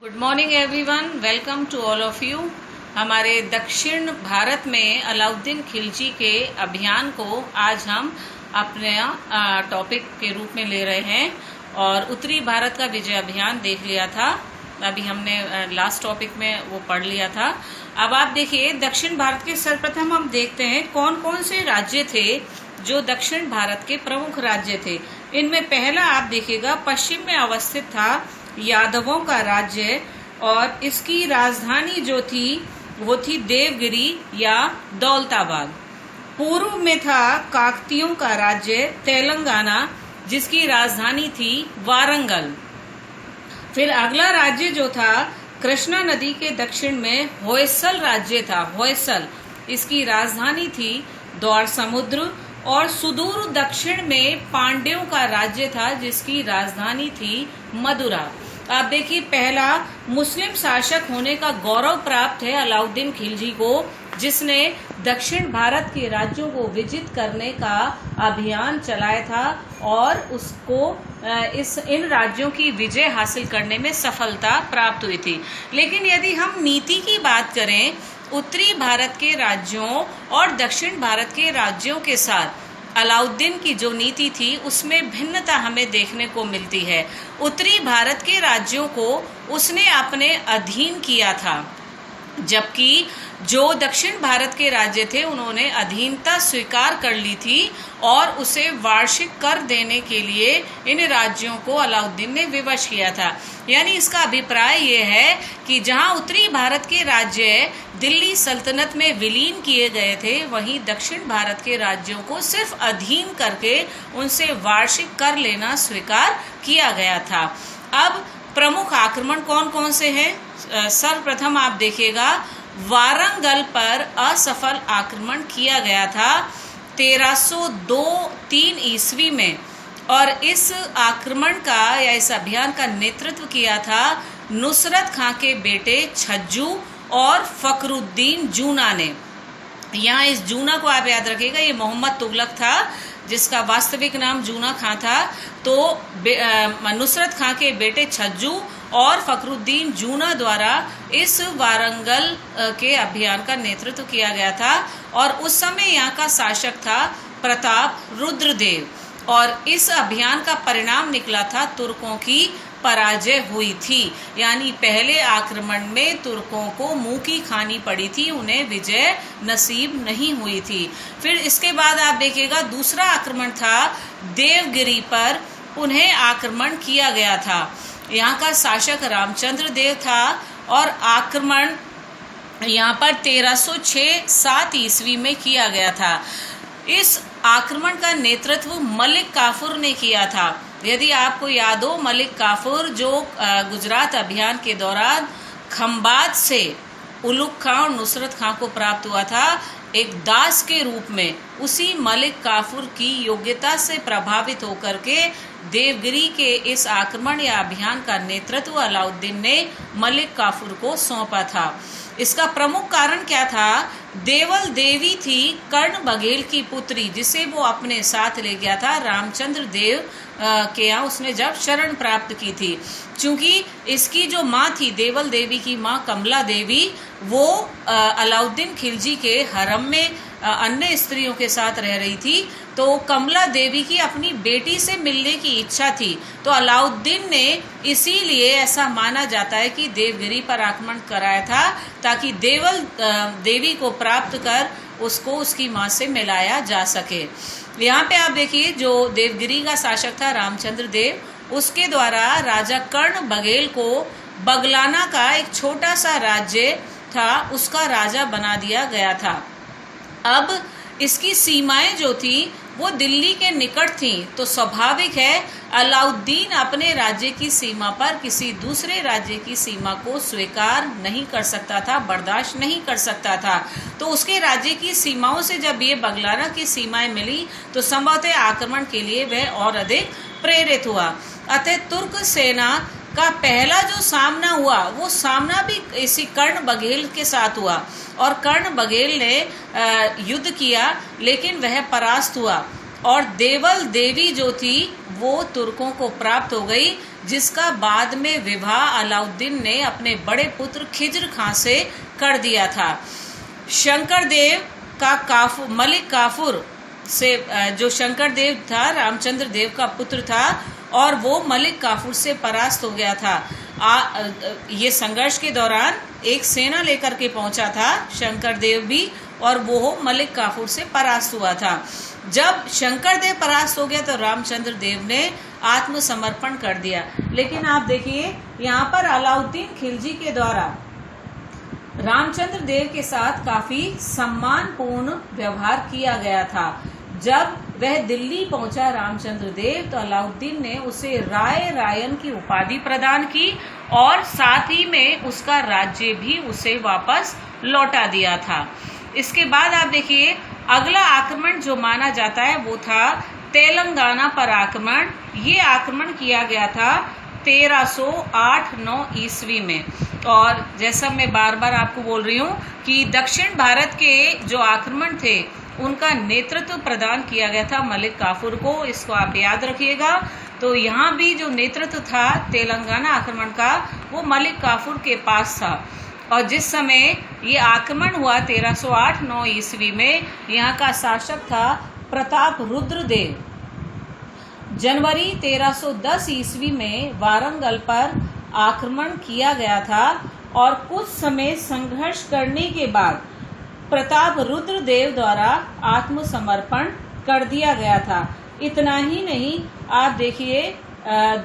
Good morning everyone, welcome to all of you. हमारे दक्षिण भारत में अलाउद्दीन खिलजी के अभियान को आज हम अपने टॉपिक के रूप में ले रहे हैं और उत्तरी भारत का विजय अभियान देख लिया था। अभी हमने लास्ट टॉपिक में वो पढ़ लिया था। अब आप देखिए, दक्षिण भारत के सर्वप्रथम हम देखते हैं कौन कौन से राज्य थे जो दक्षिण भारत के प्रमुख राज्य थे। इनमें पहला आप देखिएगा, पश्चिम में अवस्थित था यादवों का राज्य और इसकी राजधानी जो थी वो थी देवगिरी या दौलताबाद। पूर्व में था काकतीयों का राज्य तेलंगाना, जिसकी राजधानी थी वारंगल। फिर अगला राज्य जो था कृष्णा नदी के दक्षिण में होयसल राज्य था। होयसल, इसकी राजधानी थी द्वार समुद्र। और सुदूर दक्षिण में पांड्यों का राज्य था, जिसकी राजधानी थी मदुरा। आप देखिए, पहला मुस्लिम शासक होने का गौरव प्राप्त है अलाउद्दीन खिलजी को, जिसने दक्षिण भारत के राज्यों को विजित करने का अभियान चलाया था और उसको इन राज्यों की विजय हासिल करने में सफलता प्राप्त हुई थी। लेकिन यदि हम नीति की बात करें, उत्तरी भारत के राज्यों और दक्षिण भारत के राज्यों के साथ अलाउद्दीन की जो नीति थी उसमें भिन्नता हमें देखने को मिलती है। उत्तरी भारत के राज्यों को उसने अपने अधीन किया था, जबकि जो दक्षिण भारत के राज्य थे उन्होंने अधीनता स्वीकार कर ली थी और उसे वार्षिक कर देने के लिए इन राज्यों को अलाउद्दीन ने विवश किया था। यानी इसका अभिप्राय ये है कि जहां उत्तरी भारत के राज्य दिल्ली सल्तनत में विलीन किए गए थे, वहीं दक्षिण भारत के राज्यों को सिर्फ अधीन करके उनसे वार्षिक कर लेना स्वीकार किया गया था। अब प्रमुख आक्रमण कौन कौन से हैं? सर्वप्रथम आप देखिएगा, वारंगल पर असफल आक्रमण किया गया था 1302-3 ईस्वी में और इस आक्रमण का या इस अभियान का नेतृत्व किया था नुसरत खां के बेटे छज्जू और फखरुद्दीन जूना ने। यहाँ इस जूना को आप याद रखिएगा, ये मोहम्मद तुगलक था जिसका वास्तविक नाम जूना खां था। तो नुसरत खां के बेटे छज्जू और फखरुद्दीन जूना द्वारा इस वारंगल के अभियान का नेतृत्व किया गया था और उस समय यहाँ का शासक था प्रताप रुद्रदेव और इस अभियान का परिणाम निकला था तुर्कों की पराजय हुई थी। यानी पहले आक्रमण में तुर्कों को मुंह की खानी पड़ी थी, उन्हें विजय नसीब नहीं हुई थी। फिर इसके बाद आप देखिएगा, दूसरा आक्रमण था देवगिरी पर, उन्हें आक्रमण किया गया था। यहाँ का शासक रामचंद्र देव था और आक्रमण यहाँ पर 1306-7 ईस्वी में किया गया था। इस आक्रमण का नेतृत्व मलिक काफूर ने किया था। यदि आपको याद हो, मलिक काफूर जो गुजरात अभियान के दौरान खंबात से उलुग खां और नुसरत खां को प्राप्त हुआ था एक दास के रूप में, उसी मलिक काफूर की योग्यता से प्रभावित होकर के देवगिरी के इस आक्रमण या अभियान का नेतृत्व अलाउद्दीन ने मलिक काफूर को सौंपा था। इसका प्रमुख कारण क्या था? देवल देवी थी कर्ण बघेल की पुत्री, जिसे वो अपने साथ ले गया था रामचंद्र देव के यहाँ उसने जब शरण प्राप्त की थी। चूंकि इसकी जो माँ थी, देवल देवी की माँ कमला देवी, वो अलाउद्दीन खिलजी के हरम में अन्य स्त्रियों के साथ रह रही थी, तो कमला देवी की अपनी बेटी से मिलने की इच्छा थी। तो अलाउद्दीन ने इसीलिए ऐसा माना जाता है कि देवगिरी पर आक्रमण कराया था ताकि देवल देवी को प्राप्त कर उसको उसकी माँ से मिलाया जा सके। यहाँ पे आप देखिए, जो देवगिरी का शासक था रामचंद्र देव, उसके द्वारा राजा कर्ण बघेल को बगलाना का एक छोटा सा राज्य था उसका राजा बना दिया गया था। अब इसकी सीमाएं जो थी वो दिल्ली के निकट थी, तो स्वाभाविक है अलाउद्दीन अपने राज्य की सीमा पर किसी दूसरे राज्य की सीमा को स्वीकार नहीं कर सकता था, बर्दाश्त नहीं कर सकता था। तो उसके राज्य की सीमाओं से जब ये बगलाना की सीमाएं मिली तो संभवतः आक्रमण के लिए वह और अधिक प्रेरित हुआ। अतः तुर्क सेना का पहला जो सामना हुआ वो सामना भी इसी कर्ण बघेल के साथ हुआ और कर्ण बघेल ने युद्ध किया, लेकिन वह परास्त हुआ। और देवल देवी जो थी वो तुर्कों को प्राप्त हो गई, जिसका बाद में विवाह अलाउद्दीन ने अपने बड़े पुत्र खिज्र खां से कर दिया था। शंकर देव का मलिक काफूर से, जो शंकर देव था रामचंद्र देव का पुत्र था, और वो मलिक काफूर से परास्त हो गया था। ये संघर्ष के दौरान एक सेना लेकर के पहुंचा था शंकर देव भी, और वो मलिक काफूर से परास्त हुआ था। जब शंकर देव परास्त हो गया तो रामचंद्र देव ने आत्मसमर्पण कर दिया। लेकिन आप देखिए यहाँ पर अलाउद्दीन खिलजी के द्वारा रामचंद्र देव के साथ काफी सम्मानपूर्ण व्यवहार किया गया था। जब वह दिल्ली पहुंचा रामचंद्र देव, तो अलाउद्दीन ने उसे राय रायन की उपाधि प्रदान की और साथ ही में उसका राज्य भी उसे वापस लौटा दिया था। इसके बाद आप देखिए अगला आक्रमण जो माना जाता है वो था तेलंगाना पर आक्रमण। ये आक्रमण किया गया था 1308-9 ईस्वी में। और जैसा मैं बार बार आपको बोल रही हूँ कि दक्षिण भारत के जो आक्रमण थे उनका नेतृत्व प्रदान किया गया था मलिक काफूर को, इसको आप याद रखिएगा। तो यहाँ भी जो नेतृत्व था तेलंगाना आक्रमण का वो मलिक काफूर के पास था। और जिस समय ये आक्रमण हुआ 1308-9 ईस्वी में, यहाँ का शासक था प्रताप रुद्र देव। जनवरी 1310 ईस्वी में वारंगल पर आक्रमण किया गया था और कुछ समय संघर्ष करने के बाद प्रताप रुद्र देव द्वारा आत्मसमर्पण कर दिया गया था। इतना ही नहीं, आप देखिए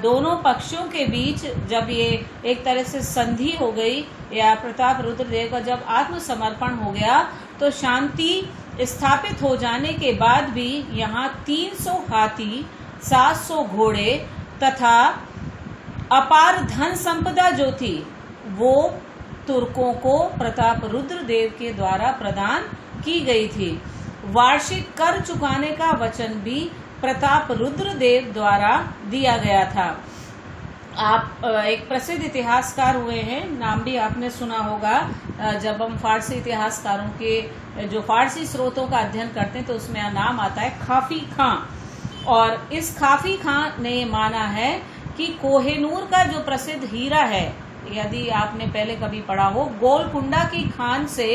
दोनों पक्षों के बीच जब ये एक तरह से संधि हो गई या प्रताप रुद्र देव का जब आत्मसमर्पण हो गया, तो शांति स्थापित हो जाने के बाद भी यहाँ 300 हाथी, 700 घोड़े तथा अपार धन संपदा जो थी वो तुर्कों को प्रताप रुद्र देव के द्वारा प्रदान की गई थी। वार्षिक कर चुकाने का वचन भी प्रताप रुद्र देव द्वारा दिया गया था। आप एक प्रसिद्ध इतिहासकार हुए हैं, नाम भी आपने सुना होगा। जब हम फारसी इतिहासकारों के जो फारसी स्रोतों का अध्ययन करते हैं तो उसमें नाम आता है काफी खां। और इस काफी खां ने माना है कि कोहिनूर का जो प्रसिद्ध हीरा है, यदि आपने पहले कभी पढ़ा हो, गोलकुंडा की खान से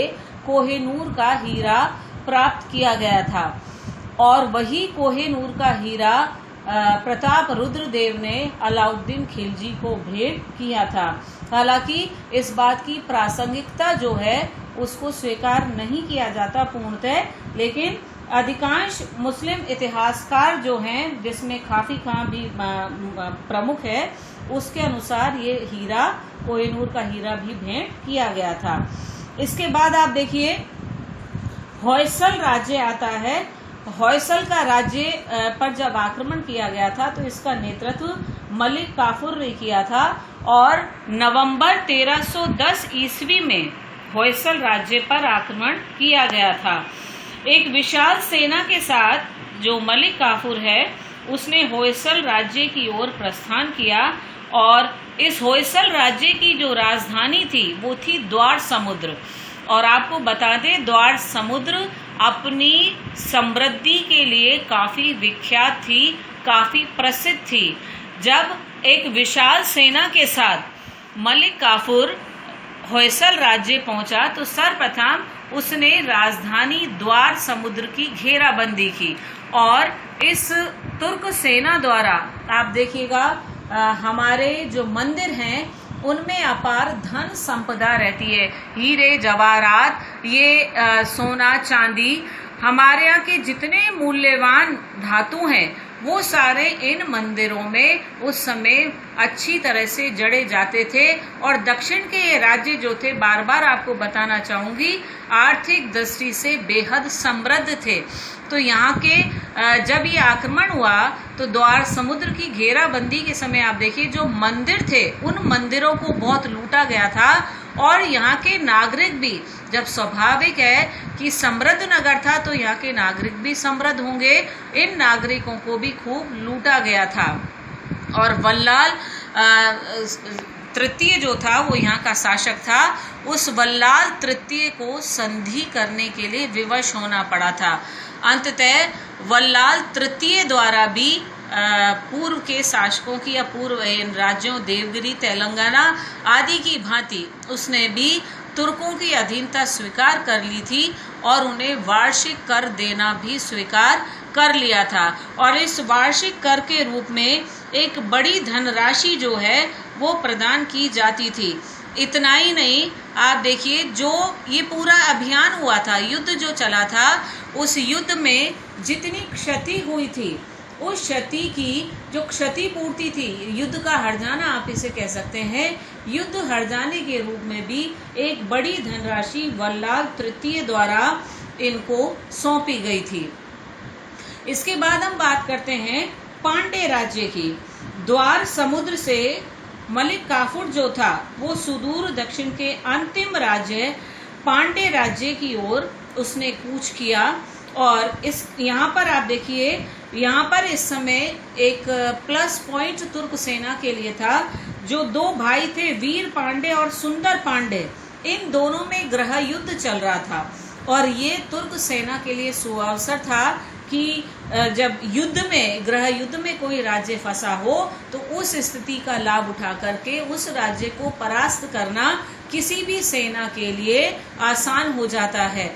कोहिनूर का हीरा प्राप्त किया गया था और वही कोहिनूर का हीरा प्रताप रुद्र देव ने अलाउद्दीन खिलजी को भेंट किया था। हालांकि इस बात की प्रासंगिकता जो है उसको स्वीकार नहीं किया जाता पूर्णतः, लेकिन अधिकांश मुस्लिम इतिहासकार जो हैं, जिसमें काफी खां भी प्रमुख है, उसके अनुसार ये हीरा कोहिनूर का हीरा भी भेंट किया गया था। इसके बाद आप देखिए होयसल राज्य आता है। होयसल का राज्य पर जब आक्रमण किया गया था तो इसका नेतृत्व मलिक काफूर ने किया था और नवंबर 1310 ईस्वी में होयसल राज्य पर आक्रमण किया गया था। एक विशाल सेना के साथ जो मलिक काफूर है उसने होयसल राज्य की ओर प्रस्थान किया और इस होयसल राज्य की जो राजधानी थी वो थी द्वार समुद्र। और आपको बता दें, द्वार समुद्र अपनी समृद्धि के लिए काफी विख्यात थी, काफी प्रसिद्ध थी। जब एक विशाल सेना के साथ मलिक काफूर होयसल राज्य पहुंचा तो सर्वप्रथम उसने राजधानी द्वार समुद्र की घेराबंदी की और इस तुर्क सेना द्वारा आप देखिएगा हमारे जो मंदिर हैं उनमें अपार धन संपदा रहती है, हीरे जवाहरात, ये सोना चांदी, हमारे यहाँ के जितने मूल्यवान धातु हैं वो सारे इन मंदिरों में उस समय अच्छी तरह से जड़े जाते थे। और दक्षिण के ये राज्य जो थे, बार बार आपको बताना चाहूंगी, आर्थिक दृष्टि से बेहद समृद्ध थे। तो यहाँ के जब ये आक्रमण हुआ तो द्वार समुद्र की घेराबंदी के समय आप देखिए जो मंदिर थे उन मंदिरों को बहुत लूटा गया था और यहाँ के नागरिक भी, जब स्वाभाविक है कि समृद्ध नगर था तो यहाँ के नागरिक भी समृद्ध होंगे, इन नागरिकों को भी खूब लूटा गया था। और वल्लाल तृतीय जो था वो यहाँ का शासक था, उस वल्लाल तृतीय को संधि करने के लिए विवश होना पड़ा था। अंततः वल्लाल तृतीय द्वारा भी पूर्व के शासकों की या पूर्व इन राज्यों देवगिरी, तेलंगाना आदि की भांति उसने भी तुर्कों की अधीनता स्वीकार कर ली थी और उन्हें वार्षिक कर देना भी स्वीकार कर लिया था। और इस वार्षिक कर के रूप में एक बड़ी धनराशि जो है वो प्रदान की जाती थी। इतना ही नहीं, आप देखिए जो ये पूरा अभियान हुआ था, युद्ध जो चला था, उस युद्ध में जितनी क्षति हुई थी उस क्षति की जो क्षतिपूर्ति थी, युद्ध का हर्जाना आप इसे कह सकते हैं, युद्ध हर्जाने के रूप में भी एक बड़ी धनराशि वल्लाल तृतीय द्वारा इनको सौंपी गई थी। इसके बाद हम बात करते हैं पांड्य राज्य की। द्वार समुद्र से मलिक काफूर जो था वो सुदूर दक्षिण के अंतिम राज्य पांड्य राज्य की ओर उसने कूच किया। और इस यहाँ पर आप देखिए, यहाँ पर इस समय एक प्लस पॉइंट तुर्क सेना के लिए था। जो दो भाई थे, वीर पांडे और सुंदर पांडे, इन दोनों में गृह युद्ध चल रहा था और ये तुर्क सेना के लिए सुअवसर था कि जब युद्ध में, गृह युद्ध में कोई राज्य फंसा हो तो उस स्थिति का लाभ उठा करके उस राज्य को परास्त करना किसी भी सेना के लिए आसान हो जाता है।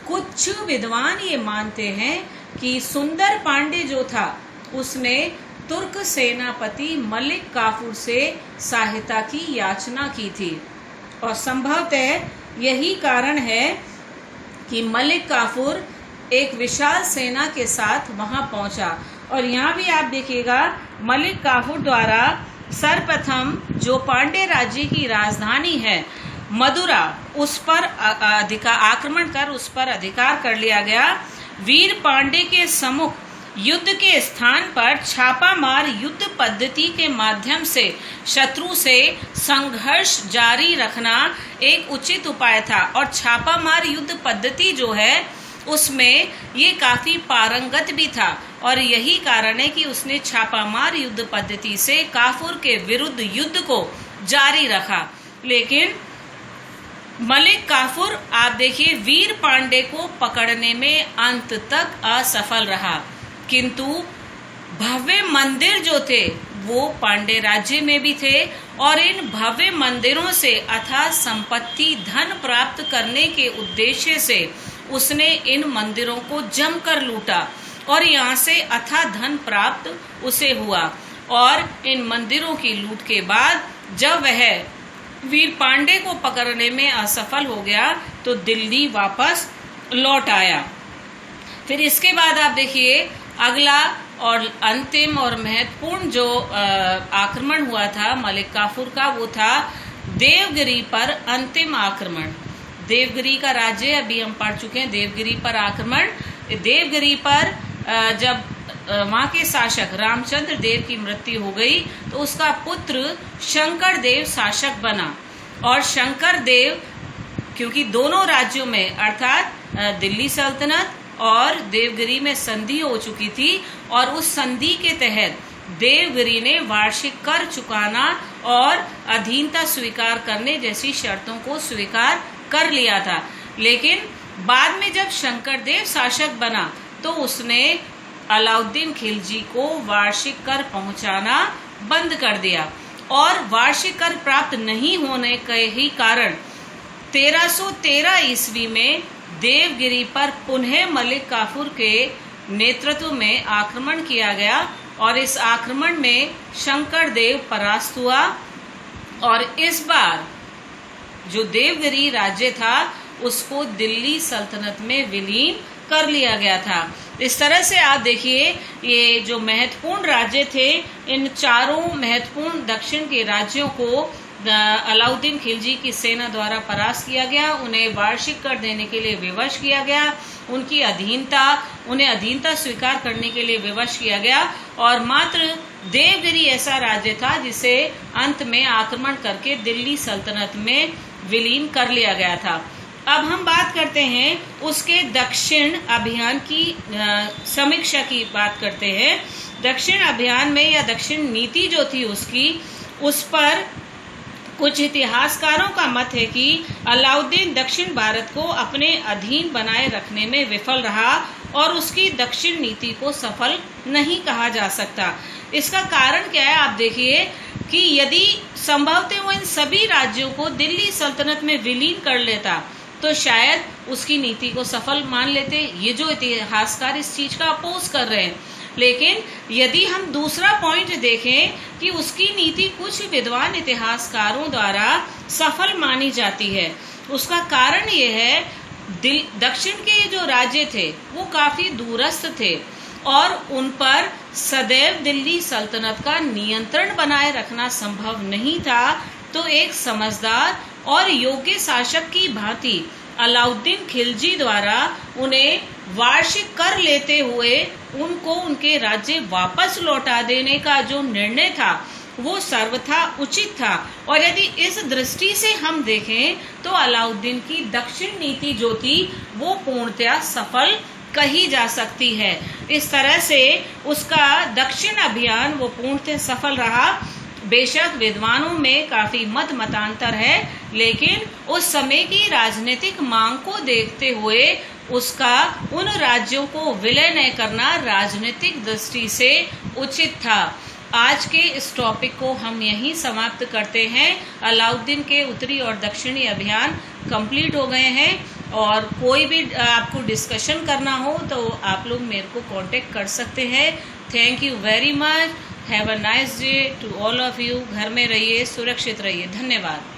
कुछ विद्वान ये मानते हैं कि सुंदर पांडे जो था उसने तुर्क सेनापति मलिक काफूर से सहायता की याचना की थी और संभवतः यही कारण है कि मलिक काफूर एक विशाल सेना के साथ वहां पहुंचा। और यहाँ भी आप देखिएगा, मलिक काफूर द्वारा सर्वप्रथम जो पांड्य राज्य की राजधानी है मदुरा, उस पर आक्रमण कर उस पर अधिकार कर लिया गया। वीर पांडे के सम्मुख युद्ध के स्थान पर छापामार युद्ध पद्धति के माध्यम से शत्रु से संघर्ष जारी रखना एक उचित उपाय था। और छापामार युद्ध पद्धति जो है उसमें ये काफी पारंगत भी था और यही कारण है कि उसने छापामार युद्ध पद्धति से काफूर के विरुद्ध युद्ध को जारी रखा। लेकिन मलिक काफूर आप देखिए वीर पांडे को पकड़ने में अंत तक असफल रहा, किंतु भव्य मंदिर जो थे वो पांड्य राज्य में भी थे और इन भव्य मंदिरों से अथाह संपत्ति धन प्राप्त करने के उद्देश्य से उसने इन मंदिरों को जमकर लूटा और यहाँ से अथाह धन प्राप्त उसे हुआ। और इन मंदिरों की लूट के बाद जब वह वीर पांडे को पकड़ने में असफल हो गया तो दिल्ली वापस लौट आया। फिर इसके बाद आप देखिए अगला और अंतिम और महत्वपूर्ण जो आक्रमण हुआ था मलिक काफूर का, वो था देवगिरी पर अंतिम आक्रमण। देवगिरी का राज्य अभी हम पढ़ चुके हैं, देवगिरी पर आक्रमण। देवगिरी पर जब वहाँ के शासक रामचंद्र देव की मृत्यु हो गई तो उसका पुत्र शंकर देव शासक बना। और शंकर देव, क्योंकि दोनों राज्यों में अर्थात दिल्ली सल्तनत और देवगिरी में संधि हो चुकी थी और उस संधि के तहत देवगिरी ने वार्षिक कर चुकाना और अधीनता स्वीकार करने जैसी शर्तों को स्वीकार कर लिया था। लेकिन बाद में जब शंकर देव शासक बना तो उसने अलाउद्दीन खिलजी को वार्षिक कर पहुंचाना बंद कर दिया और वार्षिक कर प्राप्त नहीं होने के ही कारण 1313 ईस्वी में देवगिरी पर पुनः मलिक काफूर के नेतृत्व में आक्रमण किया गया और इस आक्रमण में शंकर देव परास्त हुआ और इस बार जो देवगिरी राज्य था उसको दिल्ली सल्तनत में विलीन कर लिया गया था। इस तरह से आप देखिए ये जो महत्वपूर्ण राज्य थे, इन चारों महत्वपूर्ण दक्षिण के राज्यों को अलाउद्दीन खिलजी की सेना द्वारा परास्त किया गया, उन्हें वार्षिक कर देने के लिए विवश किया गया, उन्हें अधीनता स्वीकार करने के लिए विवश किया गया और मात्र देवगिरी ऐसा राज्य था जिसे अंत में आक्रमण करके दिल्ली सल्तनत में विलीन कर लिया गया था। अब हम बात करते हैं उसके दक्षिण अभियान की समीक्षा की बात करते हैं। दक्षिण अभियान में या दक्षिण नीति जो थी उसकी, उस पर कुछ इतिहासकारों का मत है कि अलाउद्दीन दक्षिण भारत को अपने अधीन बनाए रखने में विफल रहा और उसकी दक्षिण नीति को सफल नहीं कहा जा सकता। इसका कारण क्या है, आप देखिए कि यदि संभवतः वो इन सभी राज्यों को दिल्ली सल्तनत में विलीन कर लेता तो शायद उसकी नीति को सफल मान लेते। ये जो इतिहासकार इस चीज का अपोज कर रहे हैं, लेकिन यदि हम दूसरा पॉइंट देखें कि उसकी नीति कुछ विद्वान इतिहासकारों द्वारा सफल मानी जाती है, उसका कारण ये है दक्षिण के जो राज्य थे वो काफी दूरस्थ थे और उन पर सदैव दिल्ली सल्तनत का नियंत्रण बनाए रखना संभव नहीं था। तो एक समझदार और योग्य शासक की भांति अलाउद्दीन खिलजी द्वारा उन्हें वार्षिक कर लेते हुए उनको उनके राज्य वापस लौटा देने का जो निर्णय था वो सर्वथा उचित था। और यदि इस दृष्टि से हम देखें तो अलाउद्दीन की दक्षिण नीति जो थी वो पूर्णतया सफल कही जा सकती है। इस तरह से उसका दक्षिण अभियान वो पूर्णतः सफल रहा। बेशक विद्वानों में काफी मतांतर है, लेकिन उस समय की राजनीतिक मांग को देखते हुए उसका उन राज्यों को विलय न करना राजनीतिक दृष्टि से उचित था। आज के इस टॉपिक को हम यहीं समाप्त करते हैं। अलाउद्दीन के उत्तरी और दक्षिणी अभियान कंप्लीट हो गए हैं और कोई भी आपको डिस्कशन करना हो तो आप लोग मेरे को कांटेक्ट कर सकते हैं। Thank you very much. Have a nice day to all of you. घर में रहिए, सुरक्षित रहिए। धन्यवाद।